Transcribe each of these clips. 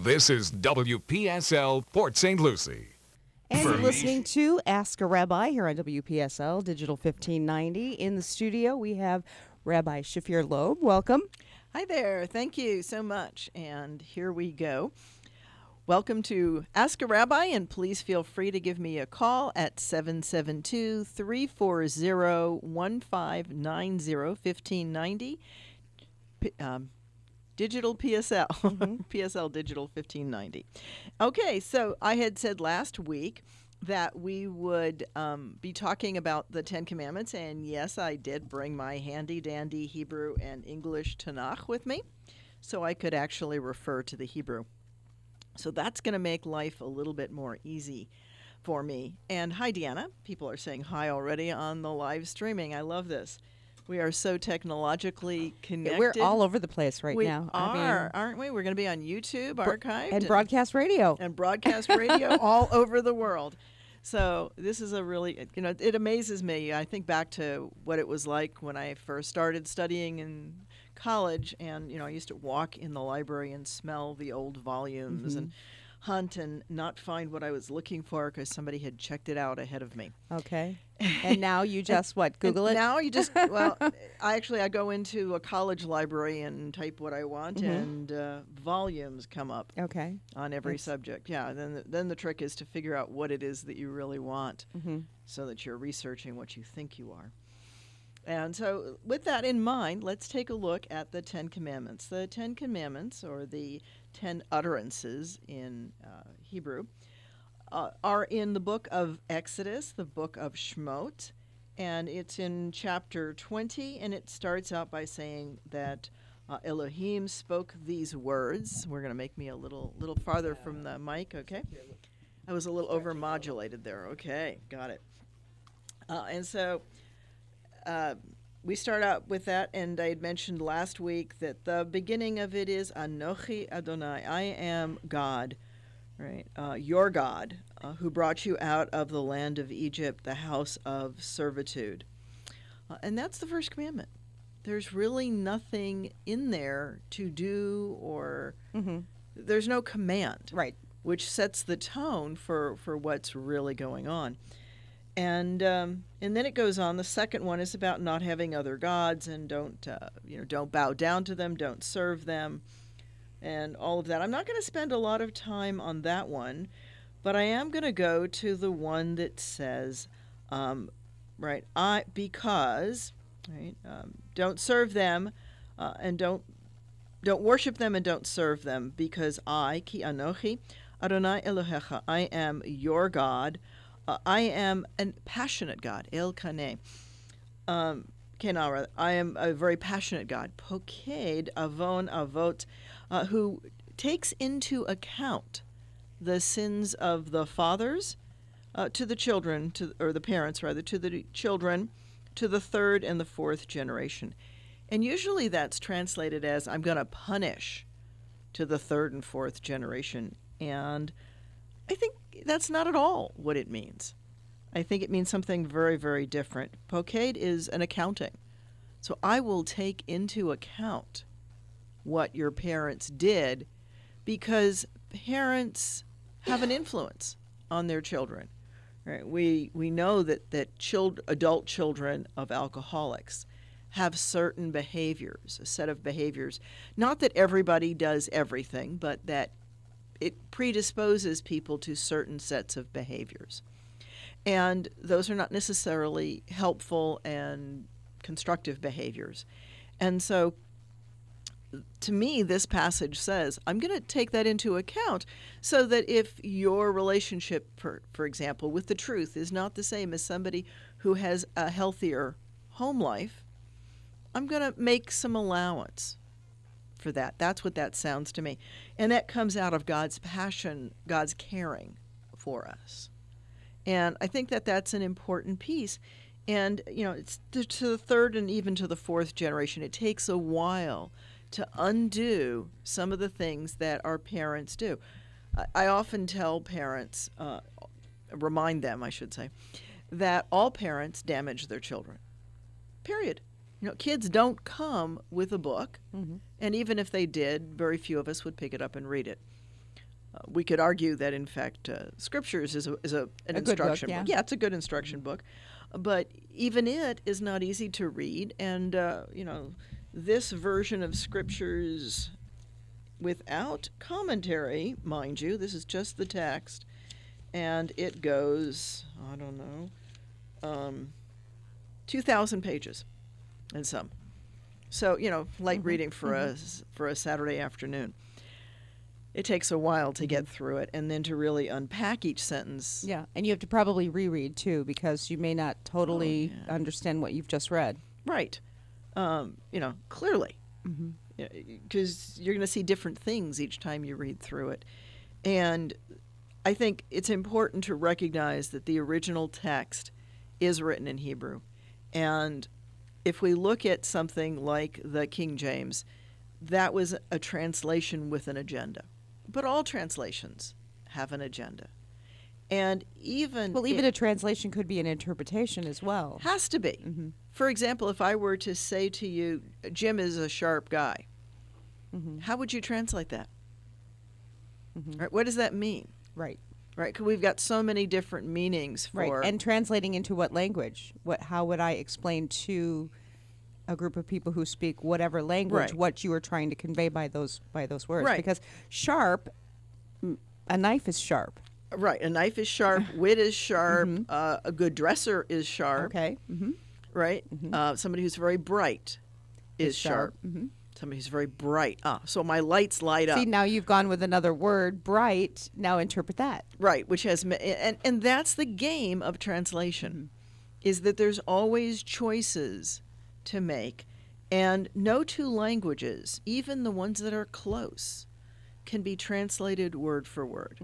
This is WPSL Port St. Lucie. And you're listening to Ask a Rabbi here on WPSL Digital 1590. In the studio, we have Rabbi Shafir Lobb. Welcome. Hi there. Thank you so much. And here we go. Welcome to Ask a Rabbi, and please feel free to give me a call at 772-340-1590, 1590. Digital PSL, PSL Digital 1590. Okay, so I had said last week that we would be talking about the Ten Commandments, and yes, I did bring my handy-dandy Hebrew and English Tanakh with me, so I could actually refer to the Hebrew. So that's going to make life a little bit more easy for me. And hi, Deanna. People are saying hi already on the live streaming. I love this. We are so technologically connected. We're all over the place right now. We are, aren't we? We're going to be on YouTube, archived. And broadcast radio. And broadcast radio all over the world. So this is a really, it amazes me. I think back to what it was like when I first started studying in college. And, I used to walk in the library and smell the old volumes and hunt and not find what I was looking for because somebody had checked it out ahead of me. Okay. And now you just, Google it? Now you just, I go into a college library and type what I want, and volumes come up on every subject. Yeah, then the trick is to figure out what it is that you really want so that you're researching what you think you are. And so with that in mind, let's take a look at the Ten Commandments. The Ten Commandments, or the 10 utterances in Hebrew, are in the book of Exodus, the book of Shemot, and it's in chapter 20, and it starts out by saying that Elohim spoke these words. We're going to make me a little farther from the mic, okay? I was a little overmodulated there. Okay, got it. And so we start out with that, and I had mentioned last week that the beginning of it is Anochi Adonai, I am God, right? Your God, who brought you out of the land of Egypt, the house of servitude. And that's the first commandment. There's really nothing in there to do, or there's no command, right, which sets the tone for what's really going on. And then it goes on. The second one is about not having other gods, and don't bow down to them, don't serve them, and all of that. I'm not going to spend a lot of time on that one, but I am going to go to the one that says, don't serve them, and don't worship them, and don't serve them, because I, ki anochi, Adonai Elohecha, I am your God. I am a passionate God, El Kaneh. Kenara, I am a very passionate God. Poked Avon Avot, who takes into account the sins of the fathers to the children, or the parents rather, to the children, to the third and the fourth generation. And usually that's translated as, I'm going to punish to the third and fourth generation. And I think that's not at all what it means. I think it means something very, very different. Poked is an accounting. So I will take into account what your parents did, because parents have an influence on their children. Right? We know that adult children of alcoholics have certain behaviors, a set of behaviors. Not that everybody does everything, but that it predisposes people to certain sets of behaviors. And those are not necessarily helpful and constructive behaviors. And so, to me, this passage says, I'm going to take that into account, so that if your relationship, for example, with the truth is not the same as somebody who has a healthier home life, I'm going to make some allowance for that. That's what that sounds to me. And that comes out of God's passion, God's caring for us. And I think that that's an important piece. And, it's to the third and even to the fourth generation, it takes a while to undo some of the things that our parents do. I often tell parents, remind them, I should say, that all parents damage their children, period. Kids don't come with a book, and even if they did, very few of us would pick it up and read it. We could argue that, in fact, Scriptures is an good instruction book, book. yeah. Yeah, it's a good instruction book. But even it is not easy to read. And, this version of Scriptures without commentary, mind you, this is just the text, and it goes, 2,000 pages and some. So, light reading for a Saturday afternoon. It takes a while to get through it, and then to really unpack each sentence. Yeah, and you have to probably reread too, because you may not totally understand what you've just read. Right. Clearly. Because you're going to see different things each time you read through it. And I think it's important to recognize that the original text is written in Hebrew. And if we look at something like the King James, that was a translation with an agenda. But all translations have an agenda. And even a translation could be an interpretation as well. Has to be. For example, if I were to say to you, Jim is a sharp guy, how would you translate that? Right, what does that mean? Right. Right, because we've got so many different meanings for... Right, and translating into what language? How would I explain to a group of people who speak whatever language what you were trying to convey by those words? Right. Because sharp, a knife is sharp. Right, a knife is sharp, wit is sharp, a good dresser is sharp. Okay. Right? Somebody who's very bright is sharp. Somebody who's very bright. So my lights light up. See, now you've gone with another word, bright. Now interpret that. Right, which has... And that's the game of translation, is that there's always choices to make. And no two languages, even the ones that are close, can be translated word for word.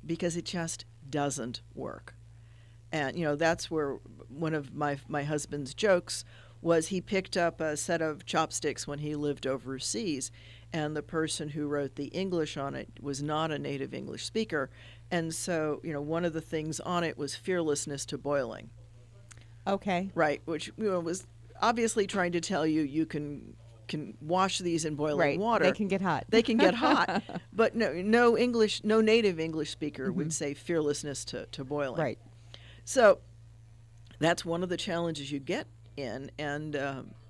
Because it just doesn't work. And, that's where one of my husband's jokes was he picked up a set of chopsticks when he lived overseas, and the person who wrote the English on it was not a native English speaker. And so, one of the things on it was fearlessness to boiling. Okay. Right, which was obviously trying to tell you can wash these in boiling water. They can get hot. They can get hot. But no native English speaker would say fearlessness to boiling. Right. So that's one of the challenges you get in. And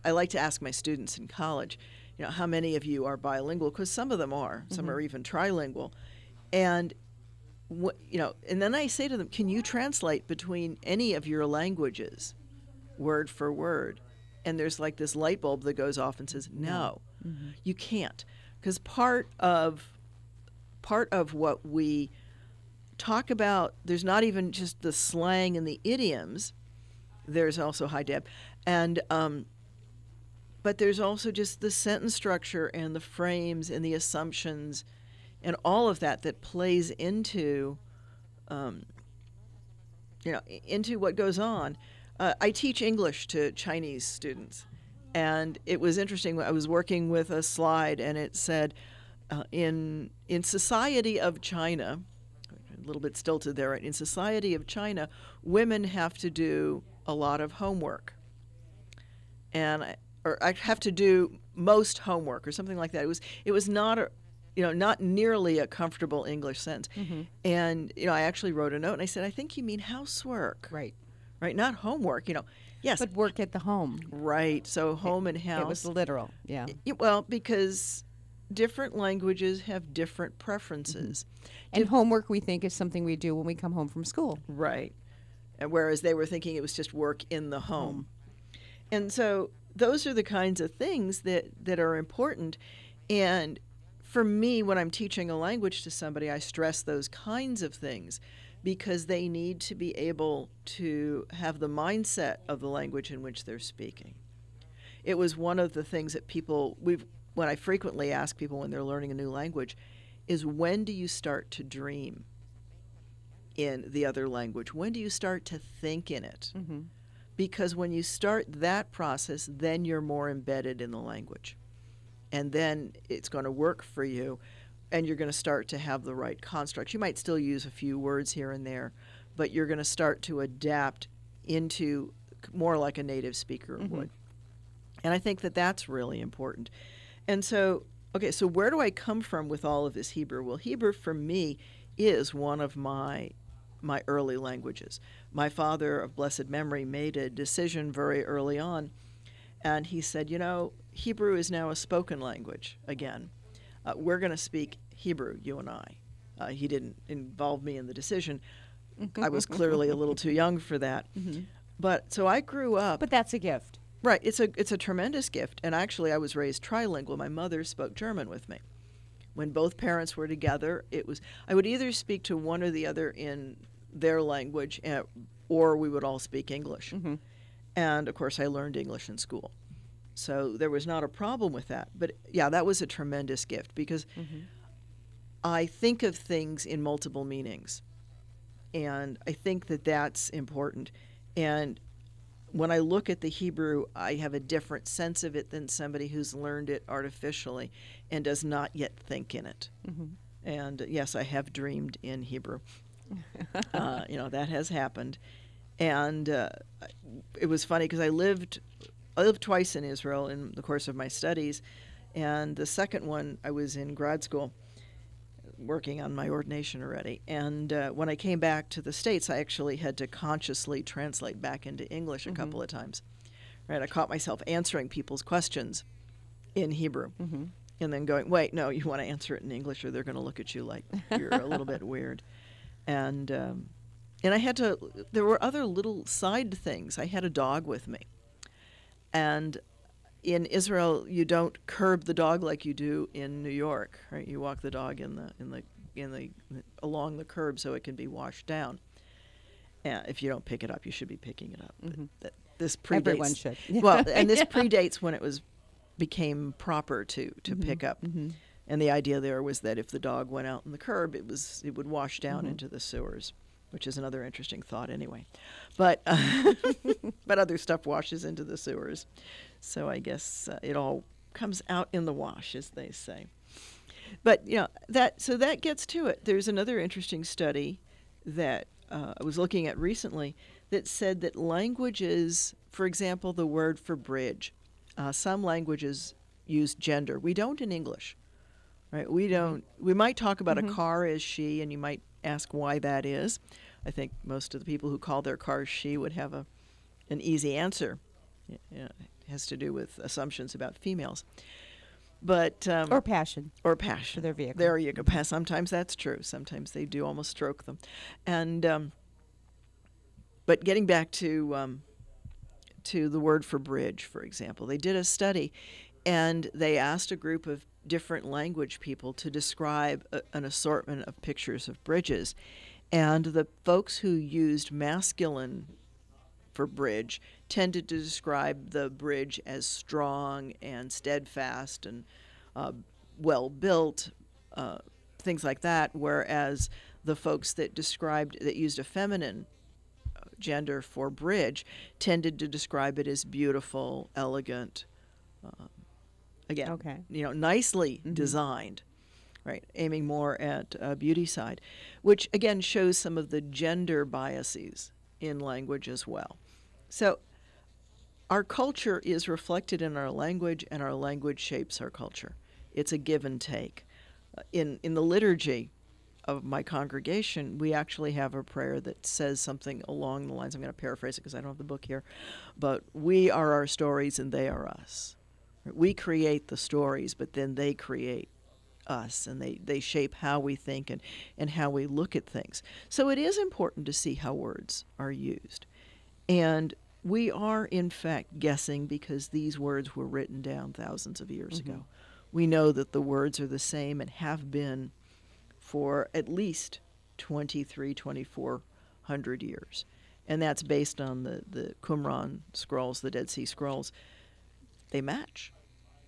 I like to ask my students in college, how many of you are bilingual? Because some of them are. Some are even trilingual. And and then I say to them, can you translate between any of your languages, word for word? And there's like this light bulb that goes off and says, no, you can't. Because part of what we talk about, there's not even just the slang and the idioms. There's also, hi Deb, and but there's also just the sentence structure and the frames and the assumptions and all of that plays into into what goes on. I teach English to Chinese students, and it was interesting. I was working with a slide, and it said, in society of China, a little bit stilted there, right? In society of China, women have to do a lot of homework, or I have to do most homework, or something like that. It was not not nearly a comfortable English sentence. And I actually wrote a note, and I said, I think you mean housework. Right, not homework, yes. But work at the home. Right, so home and house. It was literal, yeah. Well, because different languages have different preferences. And homework, we think, is something we do when we come home from school. Right, and whereas they were thinking it was just work in the home. And so those are the kinds of things that are important. And for me, when I'm teaching a language to somebody, I stress those kinds of things, because they need to be able to have the mindset of the language in which they're speaking. It was one of the things that when I frequently ask people when they're learning a new language, is when do you start to dream in the other language? When do you start to think in it? Because when you start that process, then you're more embedded in the language. And then it's going to work for you. And you're going to start to have the right constructs. You might still use a few words here and there, but you're going to start to adapt into more like a native speaker would. And I think that that's really important. And so okay, so where do I come from with all of this Hebrew? Well, Hebrew for me is one of my early languages. My father of blessed memory made a decision very early on, and he said, Hebrew is now a spoken language again. We're going to speak Hebrew, you and I. He didn't involve me in the decision. I was clearly a little too young for that. Mm-hmm. But so I grew up. But that's a gift. Right. It's a tremendous gift. And actually, I was raised trilingual. My mother spoke German with me. When both parents were together, I would either speak to one or the other in their language, or we would all speak English. Mm-hmm. And of course, I learned English in school. So there was not a problem with that. But yeah, that was a tremendous gift because I think of things in multiple meanings. And I think that that's important. And when I look at the Hebrew, I have a different sense of it than somebody who's learned it artificially and does not yet think in it. Mm-hmm. And yes, I have dreamed in Hebrew. That has happened. And it was funny because I lived twice in Israel in the course of my studies. And the second one, I was in grad school working on my ordination already. And when I came back to the States, I actually had to consciously translate back into English a couple of times. Right? I caught myself answering people's questions in Hebrew and then going, wait, no, you want to answer it in English or they're going to look at you like you're a little bit weird. And I had to, there were other little side things. I had a dog with me. And in Israel, you don't curb the dog like you do in New York, right? You walk the dog along the curb so it can be washed down. If you don't pick it up, you should be picking it up. This predates. Everyone should. Well, and this predates when it became proper to pick up. And the idea there was that if the dog went out on the curb, it would wash down into the sewers, which is another interesting thought anyway. But but other stuff washes into the sewers. So I guess it all comes out in the wash, as they say. But that gets to it. There's another interesting study that I was looking at recently that said that languages, for example, the word for bridge, some languages use gender. We don't in English, right? We don't. We might talk about a car as she, and you might ask why that is. I think most of the people who call their cars she would have an easy answer. It has to do with assumptions about females. But or passion. Or passion. For their vehicle. There you go. Sometimes that's true. Sometimes they do almost stroke them. And but getting back to the word for bridge, for example, they did a study and they asked a group of different language people to describe an assortment of pictures of bridges. And the folks who used masculine for bridge tended to describe the bridge as strong and steadfast and well built, things like that, whereas the folks that used a feminine gender for bridge tended to describe it as beautiful, elegant, nicely designed. Right, aiming more at beauty side, which again shows some of the gender biases in language as well. So our culture is reflected in our language, and our language shapes our culture. It's a give and take. In the liturgy of my congregation, we actually have a prayer that says something along the lines, I'm going to paraphrase it because I don't have the book here, but we are our stories and they are us. We create the stories, but then they create us, and they shape how we think and how we look at things. So it is important to see how words are used. And we are, in fact, guessing because these words were written down thousands of years ago. We know that the words are the same and have been for at least 2,400 years. And that's based on the Qumran scrolls, the Dead Sea Scrolls. They match.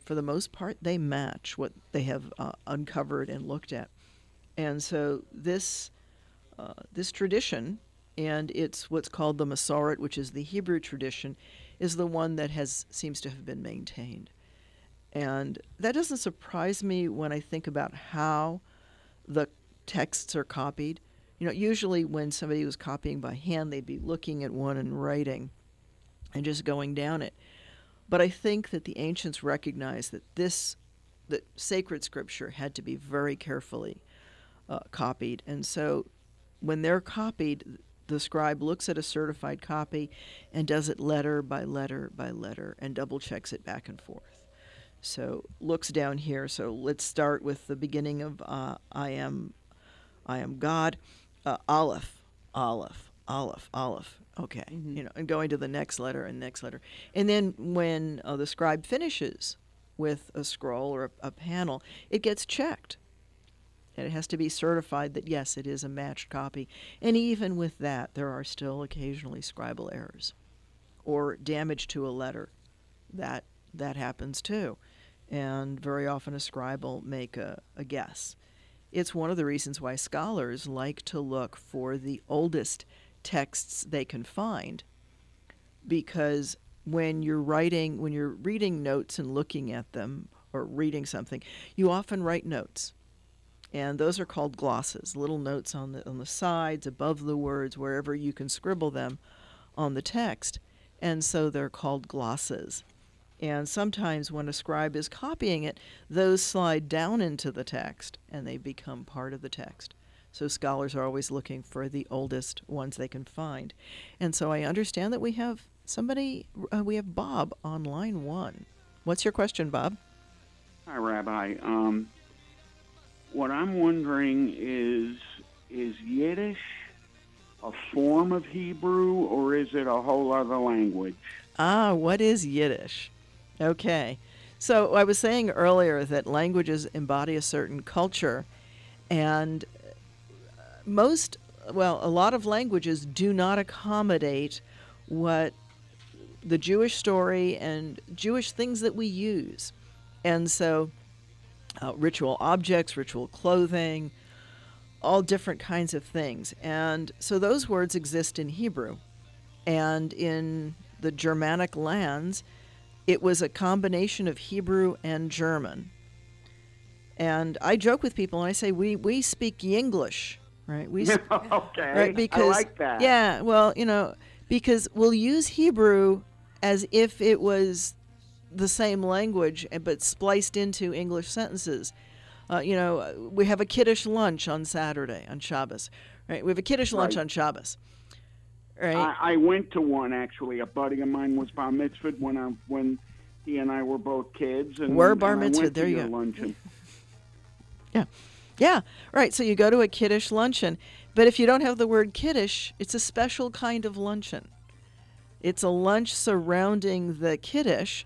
For the most part, they match what they have uncovered and looked at. And so this tradition, and it's what's called the Masoret, which is the Hebrew tradition, is the one that seems to have been maintained. And that doesn't surprise me when I think about how the texts are copied. Usually when somebody was copying by hand, they'd be looking at one and writing and just going down it. But I think that the ancients recognized that this that sacred scripture had to be very carefully copied. And so when they're copied, the scribe looks at a certified copy and does it letter by letter by letter and double checks it back and forth. So looks down here. So let's start with the beginning of I am God. Aleph, Aleph, Aleph, Aleph. Okay, and going to the next letter and next letter. And then when the scribe finishes with a scroll or a panel, it gets checked. And it has to be certified that, yes, it is a matched copy. And even with that, there are still occasionally scribal errors or damage to a letter. That happens too. And very often a scribe will make a guess. It's one of the reasons why scholars like to look for the oldest texts they can find, because when you're reading notes and looking at them or reading something, you often write notes. And those are called glosses, little notes on the sides, above the words, wherever you can scribble them on the text. And so they're called glosses. And sometimes when a scribe is copying it, those slide down into the text and they become part of the text. So scholars are always looking for the oldest ones they can find. And so I understand that we have we have Bob on line 1. What's your question, Bob? Hi, Rabbi. What I'm wondering is Yiddish a form of Hebrew, or is it a whole other language? What is Yiddish? Okay. So I was saying earlier that languages embody a certain culture, and a lot of languages do not accommodate what the Jewish story and Jewish things that we use. And so ritual objects, ritual clothing, all different kinds of things. And so those words exist in Hebrew. And in the Germanic lands, it was a combination of Hebrew and German. And I joke with people and I say, we speak Yinglish, right? Okay, right? Because, I like that. Yeah, well, because we'll use Hebrew as if it was the same language, but spliced into English sentences. We have a kiddush lunch on Saturday, on Shabbos, right? We have a kiddush lunch on Shabbos, right? I went to one, actually. A buddy of mine was bar mitzvahed when he and I were both kids. And we're bar and I mitzvahed, went there to you your go. Luncheon. Yeah, right. So you go to a kiddush luncheon, but if you don't have the word kiddush, it's a special kind of luncheon. It's a lunch surrounding the kiddush,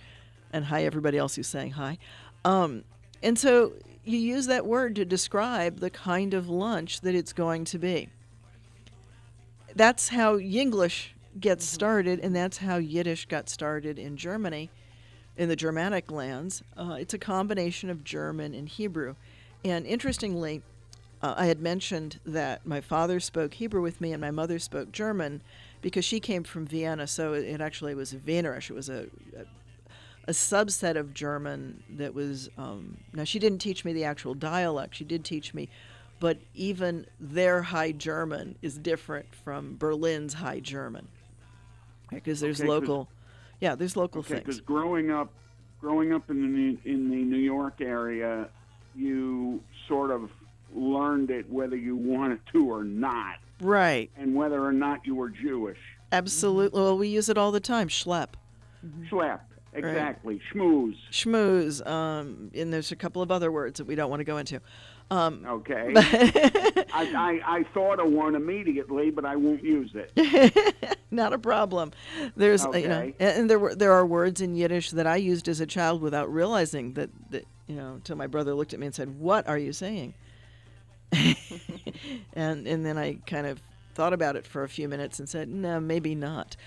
and hi everybody else who's saying hi. And so you use that word to describe the kind of lunch that it's going to be. That's how Yinglish gets started, and that's how Yiddish got started in Germany, in the Germanic lands. It's a combination of German and Hebrew. And interestingly, I had mentioned that my father spoke Hebrew with me and my mother spoke German because she came from Vienna, so it actually was Wienerisch. It was a subset of German that was, now she didn't teach me the actual dialect, she did teach me, but even their High German is different from Berlin's High German, because there's local things. Because growing up in the New York area, you sort of learned it whether you wanted to or not. Right. And whether or not you were Jewish. Absolutely. Well, we use it all the time. Schlep. Schlep. Exactly. Right. Schmooze. Schmooze. And there's a couple of other words that we don't want to go into. Okay. I thought of one immediately, but I won't use it. Not a problem. There's, okay. And there are words in Yiddish that I used as a child without realizing that until my brother looked at me and said, "What are you saying?" and then I kind of thought about it for a few minutes and said, "No, maybe not.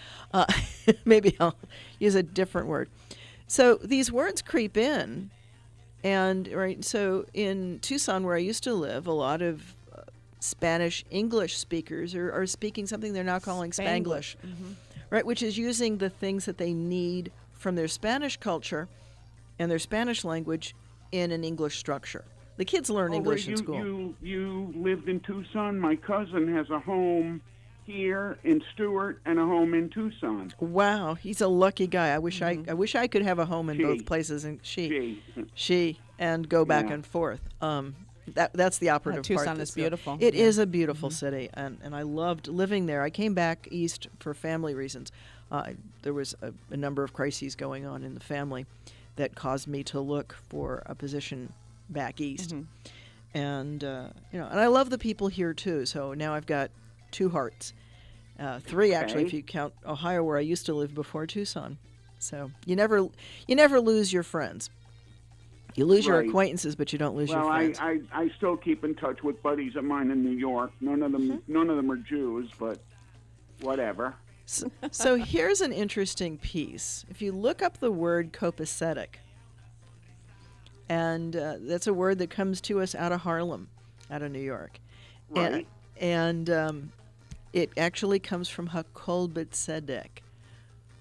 Maybe I'll use a different word." So these words creep in. And so in Tucson, where I used to live, a lot of Spanish English speakers are speaking something they're now calling Spanglish, right? Which is using the things that they need from their Spanish culture and their Spanish language in an English structure. The kids learn English in school. You lived in Tucson. My cousin has a home here in Stewart and a home in Tucson. Wow, he's a lucky guy. I wish I could have a home in both places. And she, and go back Yeah. and forth. That's the operative part. Tucson is beautiful. It is Yeah. a beautiful city, and I loved living there. I came back east for family reasons. There was a number of crises going on in the family that caused me to look for a position back east. And and I love the people here too. So now I've got 2 hearts, 3 actually, Okay. if you count Ohio, where I used to live before Tucson. So you never lose your friends. You lose your Right. acquaintances, but you don't lose Well, your friends. I still keep in touch with buddies of mine in New York. None of them are Jews, but whatever. So here's an interesting piece. If you look up the word copacetic, and that's a word that comes to us out of Harlem, out of New York. Right. And it actually comes from Hakol B'Tzedek,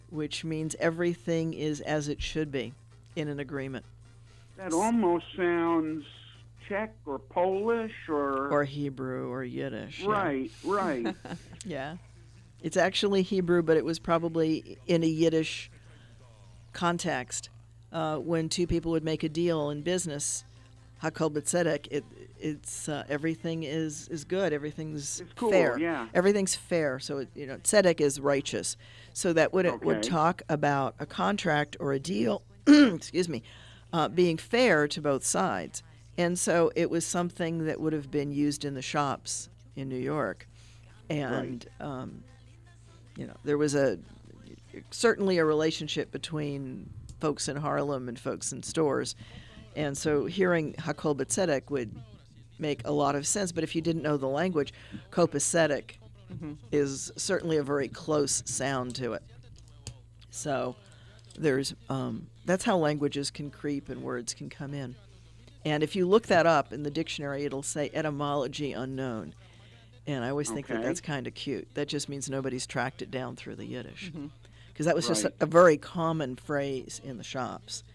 which means everything is as it should be in an agreement. That almost sounds Czech or Polish Or Hebrew or Yiddish. yeah. Right. Yeah. It's actually Hebrew, but it was probably in a Yiddish context. When 2 people would make a deal in business, Hakol B'Tzedek, it's everything is good. Everything's It's cool, fair. yeah. Everything's fair. So tzedek is righteous. So that would Okay. talk about a contract or a deal. excuse me, being fair to both sides. And so it was something that would have been used in the shops in New York. And, there was certainly a relationship between folks in Harlem and folks in stores. And so hearing Hakol B'Tzedek would make a lot of sense. But if you didn't know the language, copacetic is certainly a very close sound to it. So there's that's how languages can creep and words can come in. And if you look that up in the dictionary, it'll say etymology unknown. And I always think that Okay. that's kind of cute. That just means nobody's tracked it down through the Yiddish. Because that was just Right. a very common phrase in the shops.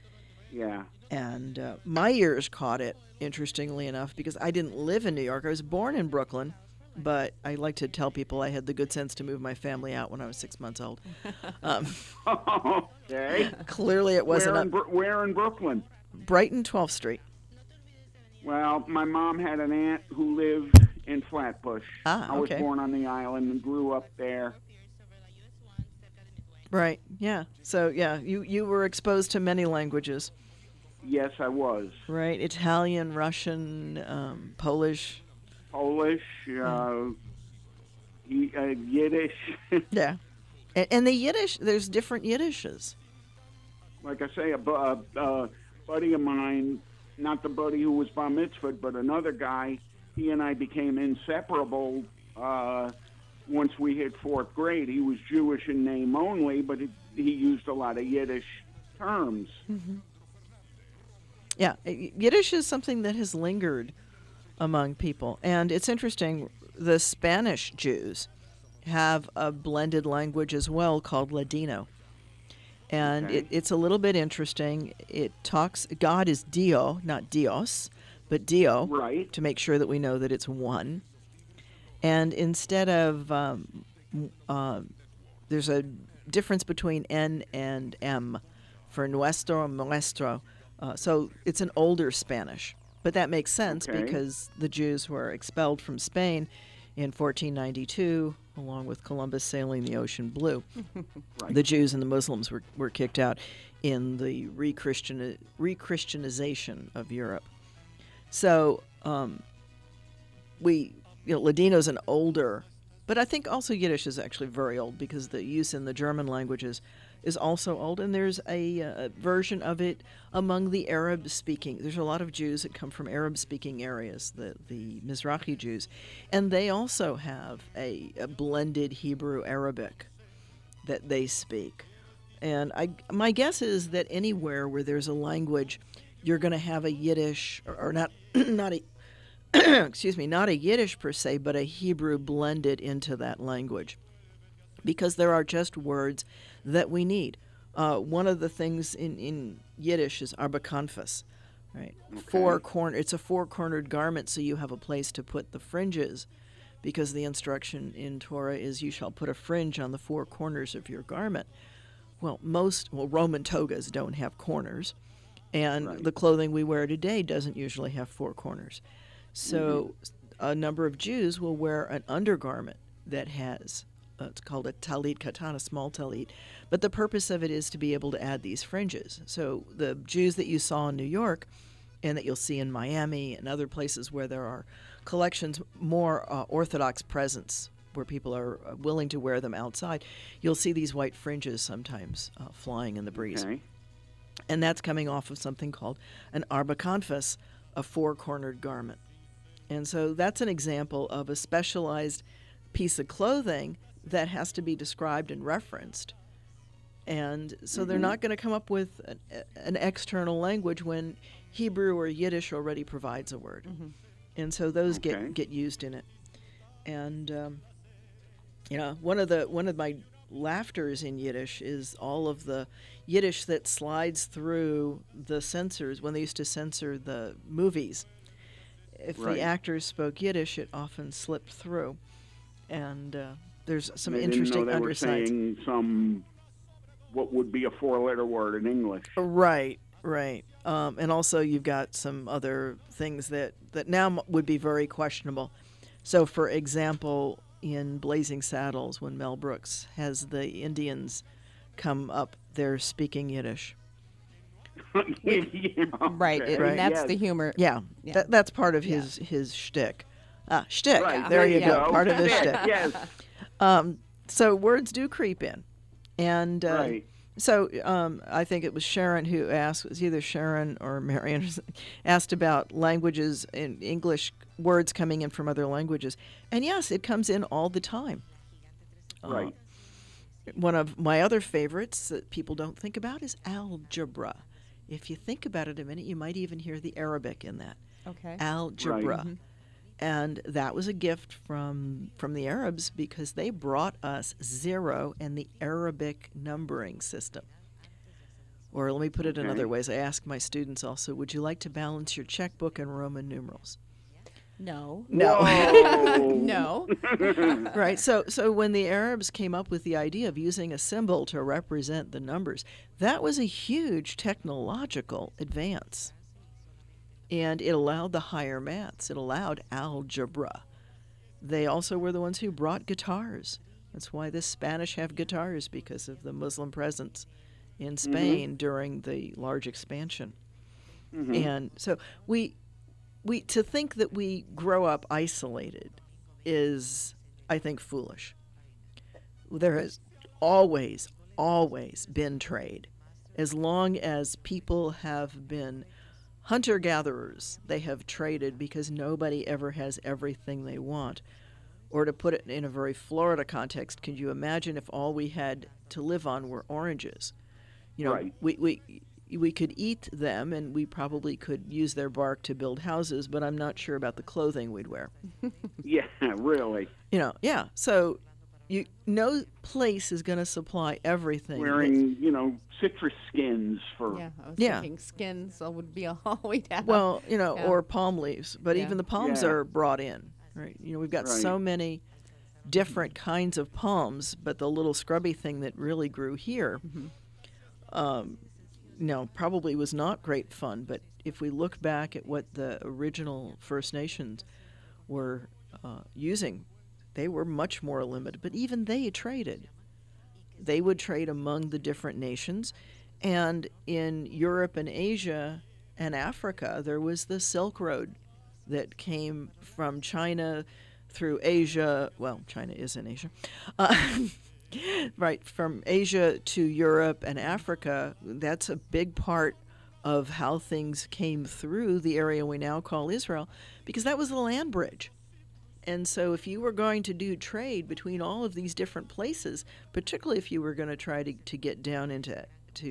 Yeah. And my ears caught it, interestingly enough, because I didn't live in New York. I was born in Brooklyn, but I like to tell people I had the good sense to move my family out when I was 6 months old. Okay. Clearly it wasn't Where in Brooklyn? Brighton, 12th Street. Well, my mom had an aunt who lived in Flatbush. Ah, I was okay. born on the island and grew up there. Right, yeah. So, yeah, you were exposed to many languages, Yes, I was. right? Italian, Russian, Polish. Polish, Yiddish. Yeah. And the Yiddish, there's different Yiddishes. Like I say, a buddy of mine, not the buddy who was bar mitzvahed, but another guy, he and I became inseparable once we hit 4th grade. He was Jewish in name only, but he used a lot of Yiddish terms. Yeah, Yiddish is something that has lingered among people. And it's interesting, the Spanish Jews have a blended language as well called Ladino. And Okay. it's a little bit interesting. It talks, God is Dio, not Dios, but Dio, Right. to make sure that we know that it's one. And instead of, there's a difference between N and M for nuestro and nuestro. So it's an older Spanish. But that makes sense Okay. because the Jews were expelled from Spain in 1492, along with Columbus sailing the ocean blue. Right. The Jews and the Muslims were kicked out in the re-Christianization of Europe. So Ladino's an older, but I think also Yiddish is actually very old because the use in the German languages is also old, and there's a version of it among the Arab-speaking. There's a lot of Jews that come from Arab-speaking areas, the Mizrahi Jews, and they also have a blended Hebrew-Arabic that they speak. And my guess is that anywhere where there's a language, you're going to have a Yiddish, or not a excuse me, not a Yiddish per se, but a Hebrew blended into that language, because there are just words that we need. One of the things in Yiddish is arba kanfas, right? Okay. It's a four-cornered garment, so you have a place to put the fringes, because the instruction in Torah is you shall put a fringe on the 4 corners of your garment. Well, Roman togas don't have corners, And the clothing we wear today doesn't usually have four corners. So a number of Jews will wear an undergarment that has, it's called a talit katan, a small talit. But the purpose of it is to be able to add these fringes. So the Jews that you saw in New York and that you'll see in Miami and other places where there are collections, more Orthodox presence, where people are willing to wear them outside, you'll see these white fringes sometimes flying in the breeze. Okay. And that's coming off of something called an arba canvas, a four-cornered garment. And so that's an example of a specialized piece of clothing that has to be described and referenced. And so they're not going to come up with an external language when Hebrew or Yiddish already provides a word. And so those get used in it. And one of my laughters in Yiddish is all of the Yiddish that slides through the censors when they used to censor the movies. If the actors spoke Yiddish, it often slipped through. And there's some interesting undersides. They were saying some, what would be a four-letter word in English. Right. And also you've got some other things that now would be very questionable. So, for example, in Blazing Saddles, when Mel Brooks has the Indians come up, they're speaking Yiddish. Right, and that's the humor. Yeah. That's part of his shtick. Shtick. Right, there you go. Part of his shtick. Yes. So words do creep in. And so I think it was Sharon who asked, it was either Sharon or Mary Anderson, asked about languages in English, words coming in from other languages. And yes, it comes in all the time. Right. One of my other favorites that people don't think about is algebra. If you think about it a minute, you might even hear the Arabic in that. Okay. Algebra. Right. And that was a gift from the Arabs because they brought us zero and the Arabic numbering system. Or let me put it in other ways. I ask my students also, would you like to balance your checkbook in Roman numerals? No. No. Right. So when the Arabs came up with the idea of using a symbol to represent the numbers, that was a huge technological advance. And it allowed the higher maths. It allowed algebra. They also were the ones who brought guitars. That's why the Spanish have guitars, because of the Muslim presence in Spain during the large expansion. And so we to think that we grow up isolated is, I think, foolish. There has always been trade. As long as people have been hunter-gatherers, they have traded because nobody ever has everything they want. Or to put it in a very Florida context, could you imagine if all we had to live on were oranges? You know, we could eat them, and we probably could use their bark to build houses, but I'm not sure about the clothing we'd wear. Yeah, really. So no place is going to supply everything. Wearing, citrus skins for... Yeah, I was thinking skins would be all we'd have. Well, or palm leaves, but even the palms are brought in, right? We've got so many different kinds of palms, but the little scrubby thing that really grew here, probably was not great fun. But if we look back at what the original First Nations were using, they were much more limited, but even they traded. They would trade among the different nations. And in Europe and Asia and Africa, there was the Silk Road that came from China through Asia. Well, China is in Asia. Right, from Asia to Europe and Africa. That's a big part of how things came through the area we now call Israel, because that was the land bridge. And so if you were going to do trade between all of these different places, particularly if you were going to try to get down into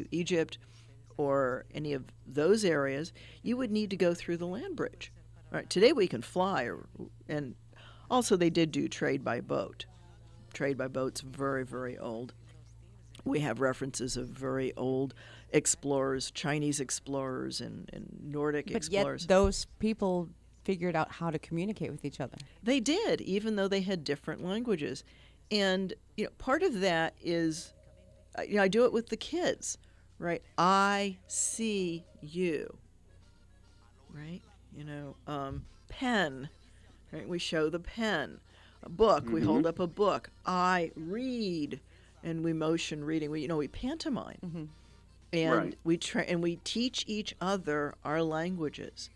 Egypt or any of those areas, you would need to go through the land bridge. Right. Today we can fly, and also they did do trade by boat. Trade by boat's very, very old. We have references of very old explorers, Chinese explorers and Nordic explorers. Yet those people figured out how to communicate with each other. They did, even though they had different languages. And part of that is, I do it with the kids, right? I see you, right? Pen, right? We show the pen. A book, we hold up a book. I read, and we motion reading. We pantomime, and we teach each other our languages,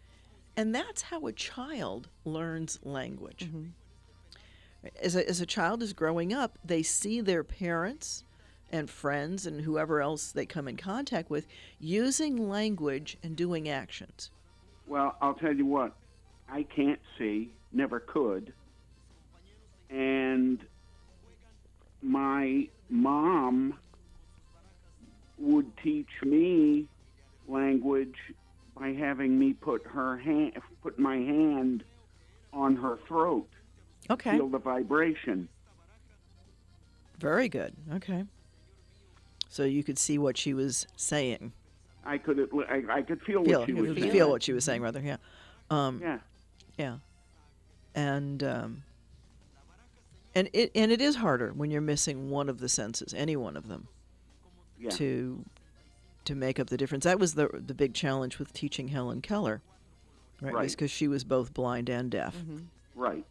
and that's how a child learns language. As a child is growing up, they see their parents and friends and whoever else they come in contact with using language and doing actions. Well, I'll tell you what, I can't see, never could. And my mom would teach me language by having me put my hand on her throat. Okay. Feel the vibration. Very good. Okay. So you could see what she was saying. I could feel what she was saying. Feel what she was saying, rather. Yeah. Yeah. Yeah. And it is harder when you're missing one of the senses, any one of them, to make up the difference. That was the big challenge with teaching Helen Keller, right? Because she was both blind and deaf. Right.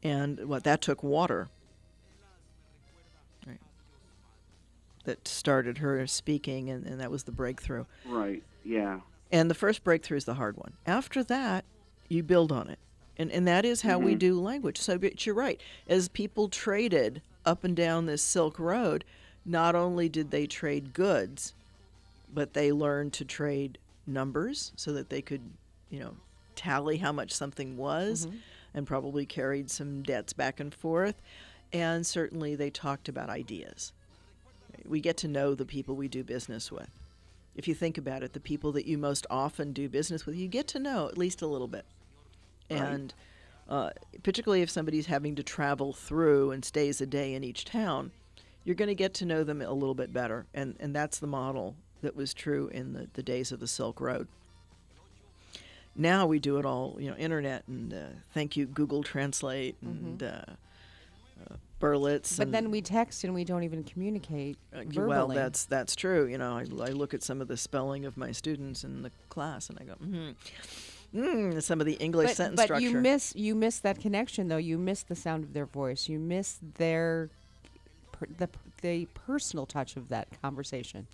And that took water, right? That started her speaking, and that was the breakthrough. Right, yeah. And the first breakthrough is the hard one. After that, you build on it. And that is how we do language. So but you're right. As people traded up and down this Silk Road, not only did they trade goods, but they learned to trade numbers so that they could, tally how much something was, and probably carried some debts back and forth. And certainly they talked about ideas. We get to know the people we do business with. If you think about it, the people that you most often do business with, you get to know at least a little bit. And particularly if somebody's having to travel through and stays a day in each town, you're going to get to know them a little bit better. And that's the model that was true in the days of the Silk Road. Now we do it all, internet, and thank you, Google Translate, and Berlitz. But then we text and we don't even communicate verbally. Well, that's true. I look at some of the spelling of my students in the class, and I go, some of the English sentence structure. But you miss that connection, though. You miss the sound of their voice. You miss the personal touch of that conversation.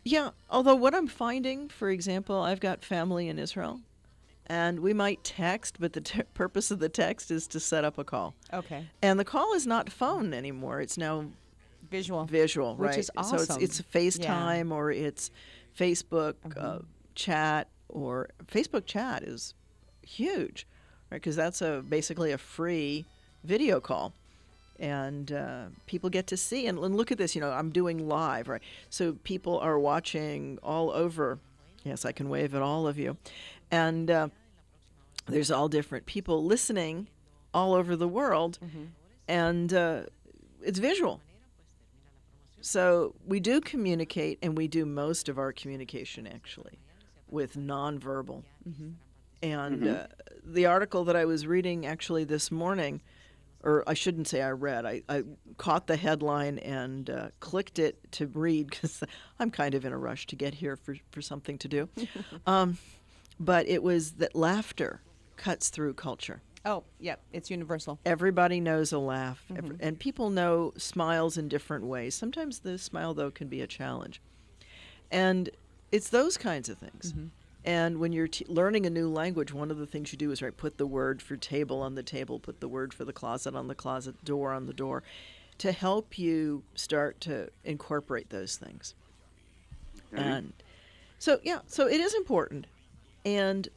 Yeah, although what I'm finding, for example, I've got family in Israel, and we might text, but the purpose of the text is to set up a call. Okay. And the call is not phone anymore. It's now visual, right? Which is awesome. So it's FaceTime or it's Facebook chat, or Facebook chat is huge, right? Because that's basically a free video call. And people get to see and look at this. I'm doing live, right? So people are watching all over. Yes, I can wave at all of you. And there's all different people listening all over the world. And it's visual. So we do communicate, and we do most of our communication, actually, with nonverbal. And the article that I was reading, actually, this morning, or I shouldn't say I read. I caught the headline and clicked it to read because I'm kind of in a rush to get here for something to do. But it was that laughter cuts through culture. Oh, yeah, it's universal. Everybody knows a laugh, and people know smiles in different ways. Sometimes the smile, though, can be a challenge. And it's those kinds of things. And when you're learning a new language, one of the things you do is put the word for table on the table, put the word for the closet on the closet, door on the door, to help you start to incorporate those things. And so it is important. And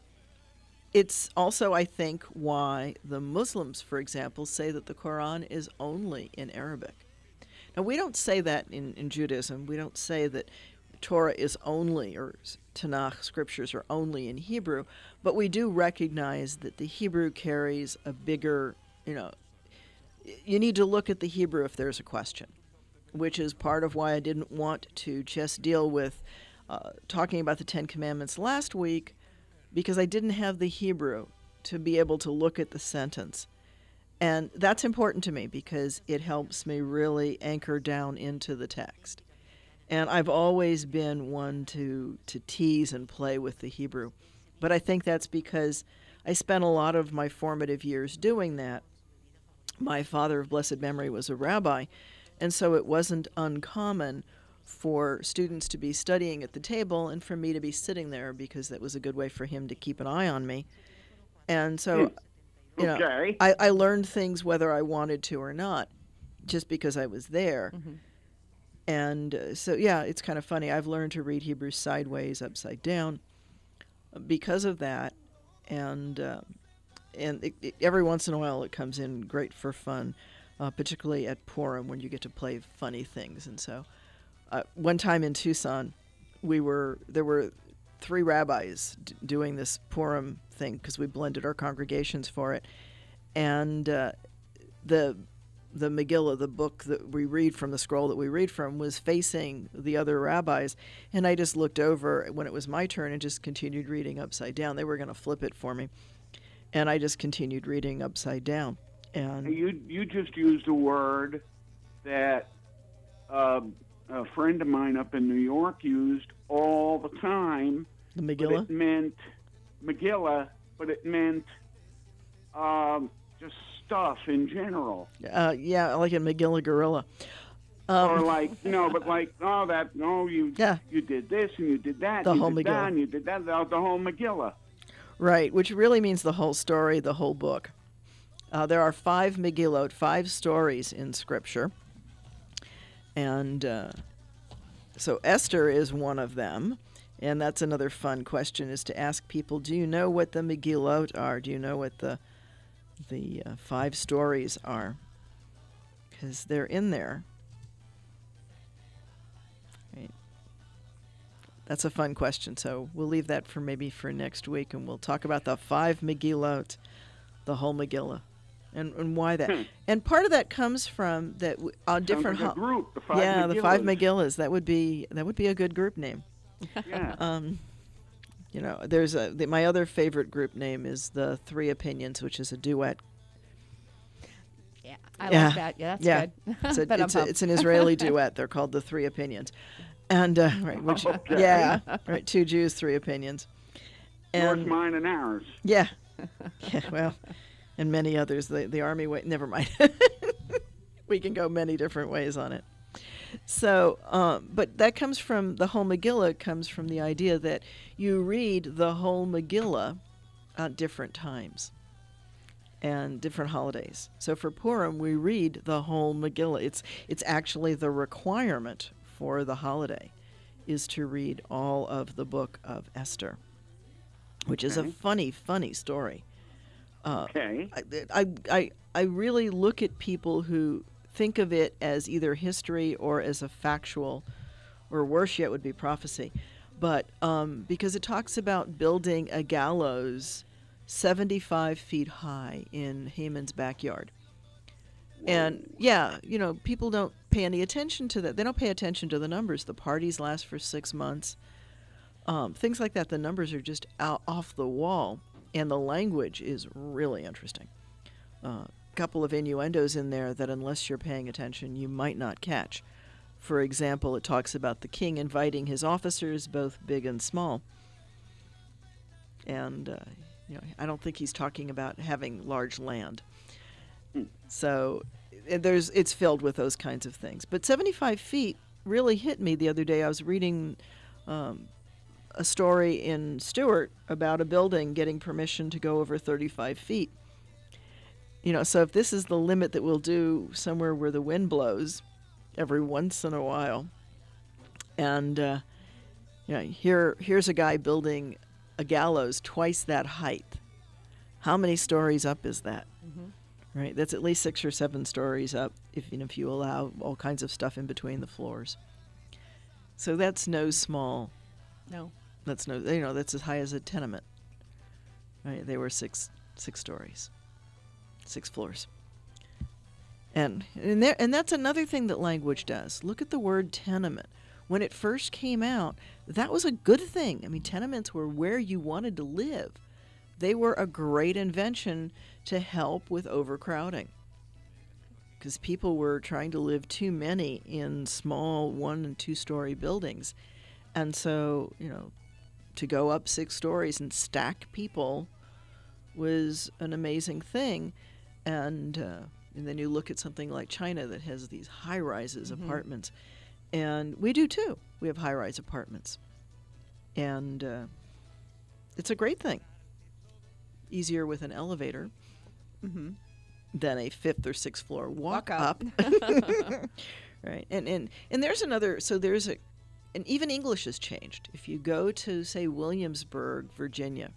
it's also, I think, why the Muslims, for example, say that the Quran is only in Arabic. Now, we don't say that in Judaism. We don't say that Torah is only, or Tanakh scriptures are only in Hebrew, but we do recognize that the Hebrew carries a bigger, you need to look at the Hebrew if there's a question, which is part of why I didn't want to just deal with talking about the Ten Commandments last week, because I didn't have the Hebrew to be able to look at the sentence. And that's important to me because it helps me really anchor down into the text. And I've always been one to tease and play with the Hebrew. But I think that's because I spent a lot of my formative years doing that. My father of blessed memory was a rabbi, and so it wasn't uncommon for students to be studying at the table and for me to be sitting there, because that was a good way for him to keep an eye on me. And so, you know, Okay. I learned things whether I wanted to or not, just because I was there. And so, yeah, it's kind of funny. I've learned to read Hebrew sideways, upside down, because of that. And every once in a while it comes in great for fun, particularly at Purim when you get to play funny things. And so one time in Tucson, there were 3 rabbis doing this Purim thing because we blended our congregations for it. And the Megillah, the book that we read from, the scroll that we read from, was facing the other rabbis. And I just looked over when it was my turn and just continued reading upside down. They were going to flip it for me. And I just continued reading upside down. And You just used a word that a friend of mine up in New York used all the time. the But Megillah? it meant Megillah, but it meant just stuff in general. Yeah, like a Megillah gorilla. Or like, you Yeah. you did this and you did that, The you whole did that Megillah. and you did that, the whole Megillah. Right, which really means the whole story, the whole book. There are 5 Megillot, 5 stories in Scripture. And so Esther is one of them. And that's another fun question, is to ask people, do you know what the Megillot are? Do you know what the 5 stories are? Because they're in there. Right. That's a fun question, so we'll leave that for maybe for next week, and we'll talk about the 5 Megillot, the whole Megillah, and why that. And part of that comes from that on different Sounds like a group, the 5 yeah, the 5 Megillas. Megillas. That would be a good group name. Yeah. You know, there's my other favorite group name is the 3 Opinions, which is a duet. Yeah, I Yeah. like that. Yeah, that's Yeah. good. It's an Israeli duet. They're called the 3 Opinions, and right, which Okay. yeah, right, 2 Jews, 3 opinions, Yours, and mine, and ours. yeah, yeah, well, and many others. The army way. Never mind. We can go many different ways on it. So, but that comes from the whole Megillah. Comes from the idea that you read the whole Megillah at different times and different holidays. So for Purim, we read the whole Megillah. It's actually the requirement for the holiday is to read all of the book of Esther, which is a Okay. funny story. Okay. I really look at people who think of it as either history or as a factual, or worse yet would be prophecy. But because it talks about building a gallows 75 feet high in Haman's backyard. And yeah, you know, people don't pay any attention to that. They don't pay attention to the numbers. The parties last for 6 months. Things like that. The numbers are just out off the wall. And the language is really interesting. Couple of innuendos in there that unless you're paying attention, you might not catch. For example, it talks about the king inviting his officers, both big and small. And, you know, I don't think he's talking about having large land. So it's filled with those kinds of things. But 75 feet really hit me the other day. I was reading a story in Stewart about a building getting permission to go over 35 feet. You know, so if this is the limit that we'll do somewhere where the wind blows every once in a while, and you know, here's a guy building a gallows twice that height. How many stories up is that? Right, that's at least 6 or 7 stories up, if you allow all kinds of stuff in between the floors. So that's no small. No. That's that's as high as a tenement. Right, they were 6 stories. 6 floors. And that's another thing that language does. Look at the word tenement. When it first came out, that was a good thing. I mean, tenements were where you wanted to live. They were a great invention to help with overcrowding. because people were trying to live too many in small 1- and 2-story buildings. And so, to go up 6 stories and stack people was an amazing thing. And then you look at something like China that has these high-rises apartments. And we do too. We have high-rise apartments. And it's a great thing. Easier with an elevator than a 5th or 6th floor walk up. Right. And there's another, and even English has changed. If you go to, say, Williamsburg, Virginia,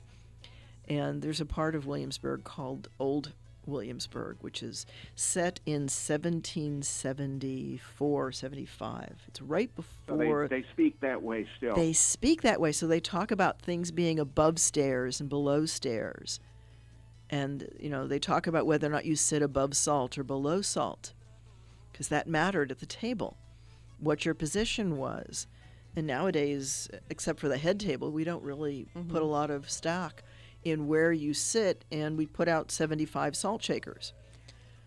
and there's a part of Williamsburg called Old Williamsburg, which is set in 1774, 75. It's right before... So they speak that way still. They speak that way, so they talk about things being above stairs and below stairs. And, they talk about whether or not you sit above salt or below salt, because that mattered at the table, what your position was. And nowadays, except for the head table, we don't really put a lot of stock in where you sit, and we put out 75 salt shakers,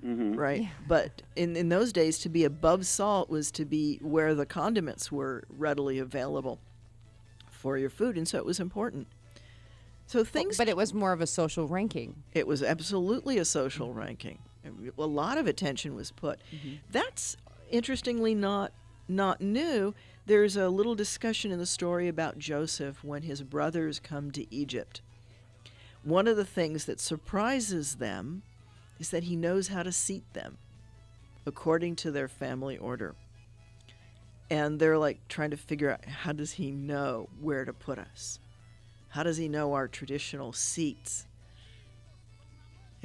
right? Yeah. But in those days, to be above salt was to be where the condiments were readily available for your food, and so it was important. So But it was more of a social ranking. It was absolutely a social ranking. A lot of attention was put. That's interestingly not new. There's a little discussion in the story about Joseph when his brothers come to Egypt. One of the things that surprises them is that he knows how to seat them according to their family order. And they're like trying to figure out, how does he know where to put us? How does he know our traditional seats?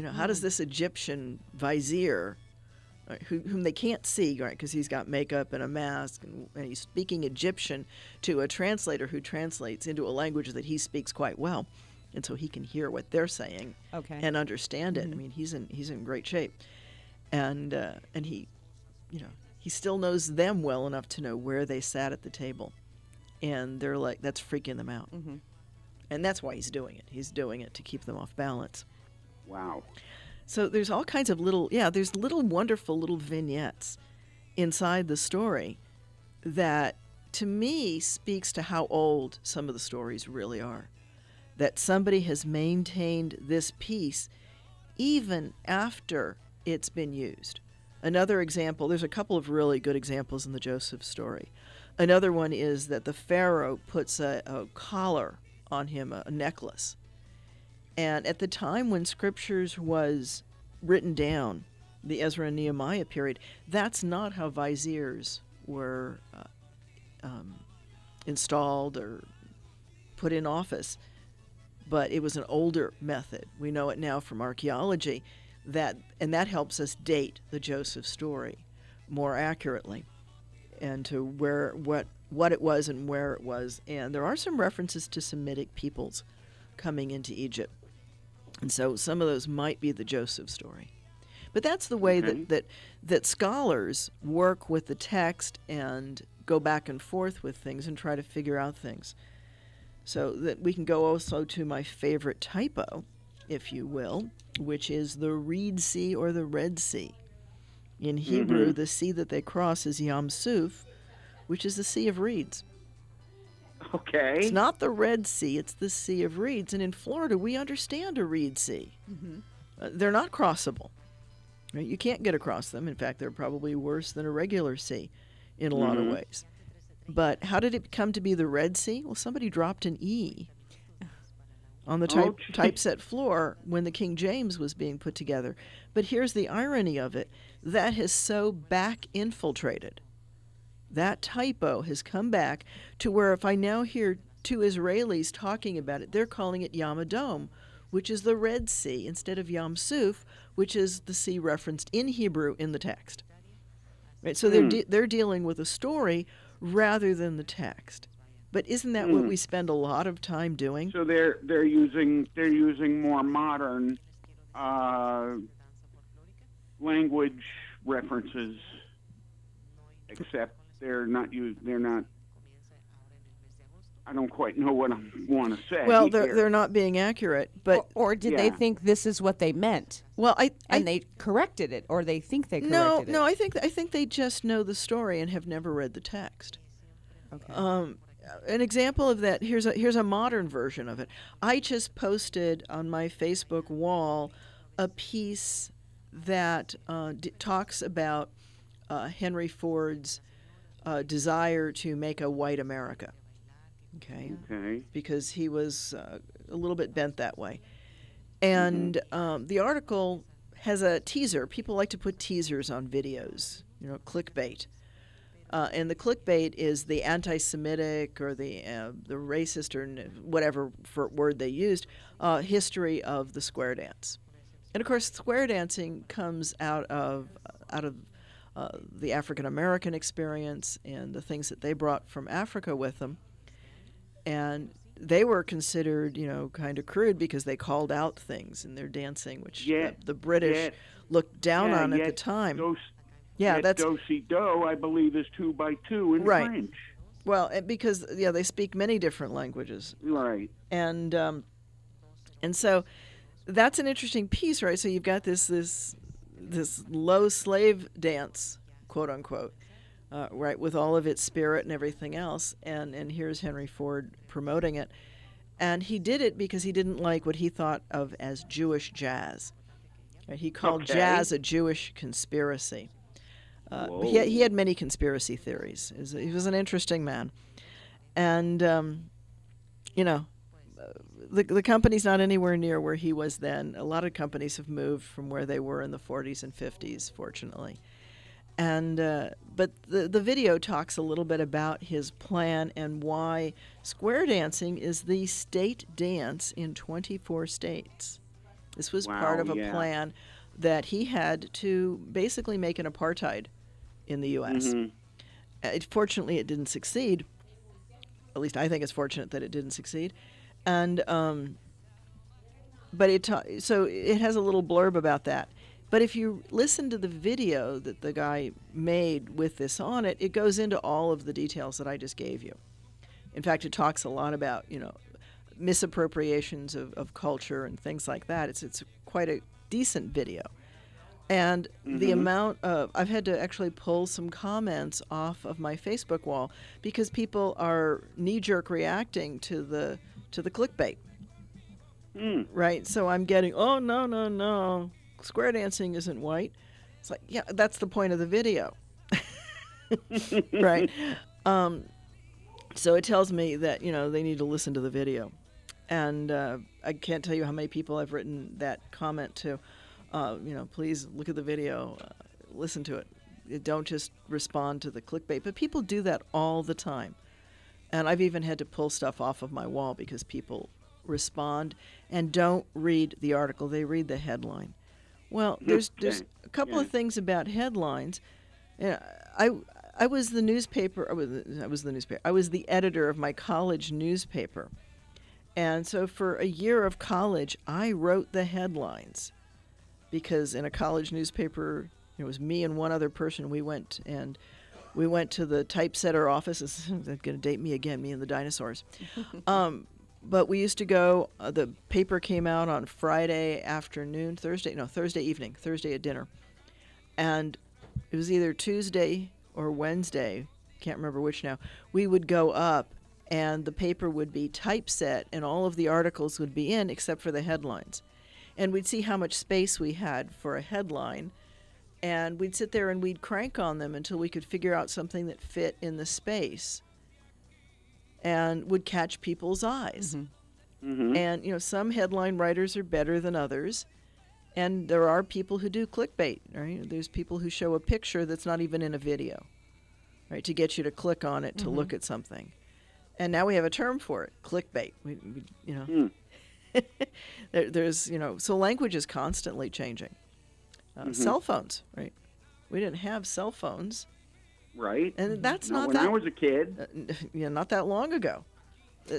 How does this Egyptian vizier, whom they can't see, right, because he's got makeup and a mask, and he's speaking Egyptian to a translator who translates into a language that he speaks quite well, and so he can hear what they're saying and understand it. I mean, he's in great shape, and he, he still knows them well enough to know where they sat at the table, and they're like, that's freaking them out, and that's why he's doing it. He's doing it to keep them off balance. Wow. So there's all kinds of there's little wonderful little vignettes inside the story that, to me, speaks to how old some of the stories really are. That somebody has maintained this piece even after it's been used. Another example, there's a couple of really good examples in the Joseph story. Another one is that the Pharaoh puts a collar on him, a necklace. And at the time when scriptures was written down, the Ezra and Nehemiah period, that's not how viziers were installed or put in office. But it was an older method. We know it now from archaeology, and that helps us date the Joseph story more accurately, and to what it was and where it was. And there are some references to Semitic peoples coming into Egypt. And so some of those might be the Joseph story. But that's the way that scholars work with the text and go back and forth with things and try to figure out things. So that we can go also to my favorite typo, if you will, which is the Reed Sea or the Red Sea. In Hebrew, the sea that they cross is Yam Suf, which is the Sea of Reeds. Okay. It's not the Red Sea, it's the Sea of Reeds. And in Florida, we understand a Reed Sea. They're not crossable. Right? You can't get across them. In fact, they're probably worse than a regular sea in a lot of ways. But how did it come to be the Red Sea? Well, somebody dropped an E on the typeset floor when the King James was being put together. But here's the irony of it. That has so back-infiltrated. That typo has come back to where if I now hear two Israelis talking about it, they're calling it Yam Adom, which is the Red Sea, instead of Yam Suf, which is the sea referenced in Hebrew in the text. Right? So they're dealing with a story rather than the text. But isn't that what we spend a lot of time doing? So they're using more modern language references, except they're not. I don't quite know what I want to say. Well, here. they're not being accurate, but Or did they Yeah. think this is what they meant? well, And they corrected it, or they think they corrected it? no, I think they just know the story and have never read the text. Okay. An example of that, here's a modern version of it. I just posted on my Facebook wall a piece that talks about Henry Ford's desire to make a white America. Okay. Okay. Because he was a little bit bent that way. And the article has a teaser. People like to put teasers on videos, clickbait. And the clickbait is the anti-Semitic or the racist or whatever word they used history of the square dance. And of course, square dancing comes out of the African American experience and the things that they brought from Africa with them. And they were considered, kind of crude because they called out things in their dancing, which the British looked down on at the time. That's do-si-do, I believe, is 2 by 2 in Right. French. Well, because they speak many different languages, Right. and so that's an interesting piece, right? So you've got this low slave dance, quote unquote, right, with all of its spirit and everything else, and here's Henry Ford promoting it, and he did it because he didn't like what he thought of as Jewish jazz. Right? He called jazz a Jewish conspiracy. He had many conspiracy theories. He was an interesting man. And, the company's not anywhere near where he was then. A lot of companies have moved from where they were in the 40s and 50s, fortunately. And but the video talks a little bit about his plan and why square dancing is the state dance in 24 states. This was part of a plan that he had to basically make an apartheid in the U.S. Fortunately, it didn't succeed. At least I think it's fortunate that it didn't succeed. And but so it has a little blurb about that. But if you listen to the video that the guy made with this on it, it goes into all of the details that I just gave you. In fact, it talks a lot about misappropriations of culture and things like that. It's quite a decent video. And the amount of, I've had to actually pull some comments off of my Facebook wall because people are knee-jerk reacting to the clickbait. Right? So I'm getting, oh, no, square dancing isn't white. It's like, yeah, that's the point of the video. Right? So it tells me that, they need to listen to the video. And I can't tell you how many people I've written that comment to. Please look at the video, listen to it. Don't just respond to the clickbait. But people do that all the time. And I've even had to pull stuff off of my wall because people respond and don't read the article. They read the headline. Well, there's a couple of things about headlines. I was the newspaper. I was the editor of my college newspaper. And so for a year of college, I wrote the headlines. Because in a college newspaper, it was me and one other person. We went to the typesetter office. It's going to date me again, me and the dinosaurs. But we used to go. The paper came out on Friday afternoon, Thursday evening, Thursday at dinner, and it was either Tuesday or Wednesday. Can't remember which now. We would go up, and the paper would be typeset, and all of the articles would be in except for the headlines. And we'd see how much space we had for a headline, and we'd sit there and we'd crank on them until we could figure out something that fit in the space and would catch people's eyes. And, some headline writers are better than others, and there are people who do clickbait, right? There's people who show a picture that's not even in a video, right, to get you to click on it to look at something. And now we have a term for it, clickbait. There's, so language is constantly changing. Cell phones, right? We didn't have cell phones. Right. And that's not not when that... I was a kid. Not that long ago.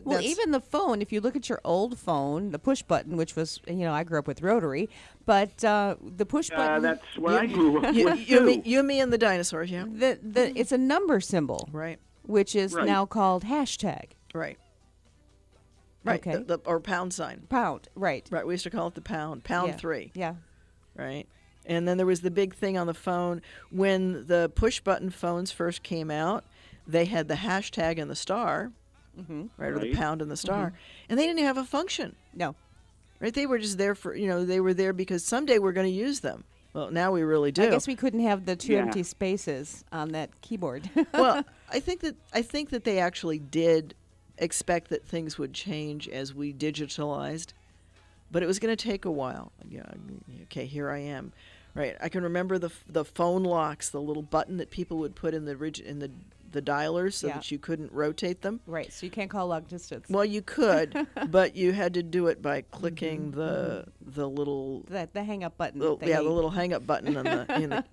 Well, even the phone, if you look at your old phone, the push button, which was, I grew up with rotary, but the push button... That's what I grew up with, too. You, me, and the dinosaurs, yeah. It's a number symbol. Right. Which is now called hashtag. Right. Right. Okay. Or pound sign. Pound. Right. Right. We used to call it the pound Yeah. 3. Yeah. Right. And then there was the big thing on the phone when the push button phones first came out. They had the hashtag and the star, right, or the Right. pound and the star, and they didn't have a function. No. Right. They were just there for, they were there because someday we're going to use them. Well, now we really do. I guess we couldn't have the two Yeah. empty spaces on that keyboard. Well, I think that they actually did expect that things would change as we digitalized, but it was going to take a while. Yeah, okay, here I am. Right, I can remember the phone locks, the little button that people would put in the dialers so Yeah. that you couldn't rotate them. Right. So you can't call long distance. Well, you could, but you had to do it by clicking the little The hang up button. the thingy. little hang up button on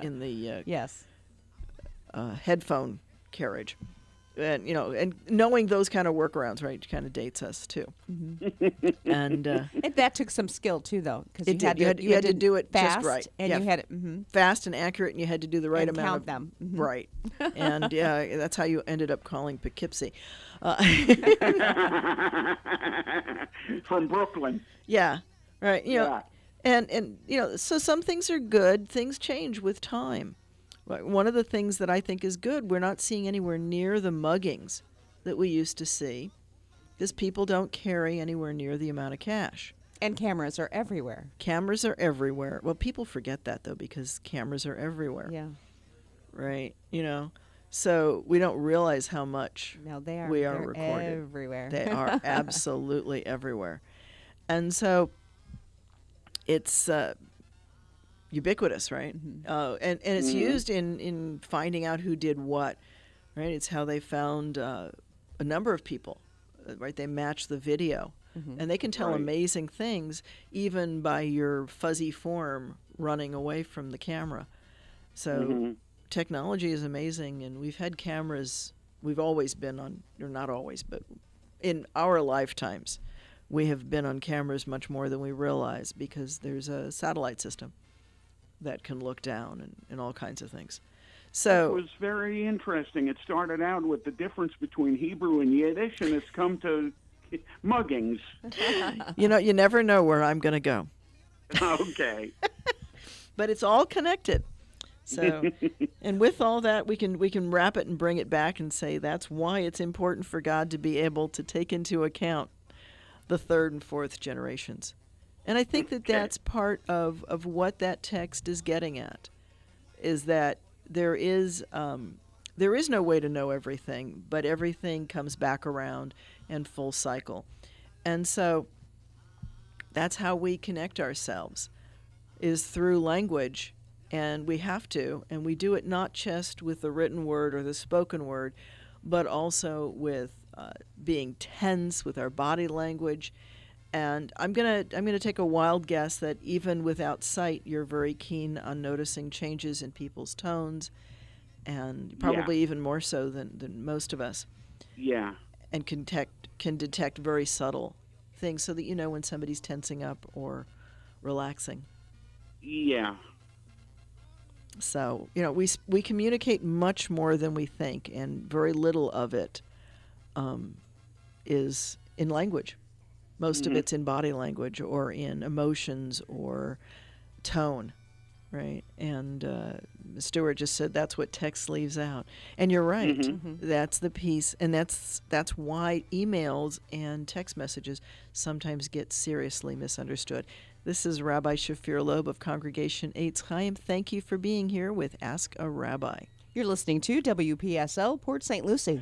in the Yes. headphone carriage. And knowing those kind of workarounds, right, kind of dates us too. And That took some skill too, though, because It did. You had to do it just fast, right. and Yeah. you had it. fast and accurate, and you had to do the right And amount count of them. right. And yeah, that's how you ended up calling Poughkeepsie. From Brooklyn. Yeah, right. Yeah. And so some things are good. Things change with time. One of the things that I think is good, we're not seeing anywhere near the muggings that we used to see, because people don't carry anywhere near the amount of cash. And cameras are everywhere. Cameras are everywhere. Well, people forget that though, because cameras are everywhere. Yeah. Right. So we don't realize how much No, they are. we are they're recorded. everywhere. They are absolutely everywhere. And so it's ubiquitous, right? And it's used in finding out who did what, right? It's how they found a number of people, right? They match the video. And they can tell Right. amazing things even by your fuzzy form running away from the camera. So technology is amazing, and we've had cameras. We've always been on, or not always, but in our lifetimes, we have been on cameras much more than we realize, because there's a satellite system that can look down and all kinds of things. It So was very interesting. It started out with the difference between Hebrew and Yiddish, and it's come to muggings. you never know where I'm going to go, Okay. but it's all connected. So, and with all that, we can wrap it and bring it back and say that's why it's important for God to be able to take into account the third and fourth generations. And I think that that's part of what that text is getting at, is that there is no way to know everything, but everything comes back around and full cycle. And so that's how we connect ourselves, is through language. And we have to, and we do it not just with the written word or the spoken word, but also with being tense with our body language. And I'm gonna take a wild guess that even without sight, you're very keen on noticing changes in people's tones, and probably even more so than most of us. Yeah. And can detect very subtle things, so that you know when somebody's tensing up or relaxing. Yeah. So, we communicate much more than we think, and very little of it is in language. Most of it's in body language or in emotions or tone, right? And Stuart just said that's what text leaves out. And you're right. That's the piece, and that's why emails and text messages sometimes get seriously misunderstood. This is Rabbi Shafir Lobb of Congregation Eitz Chaim. Thank you for being here with Ask a Rabbi. You're listening to WPSL Port St. Lucie.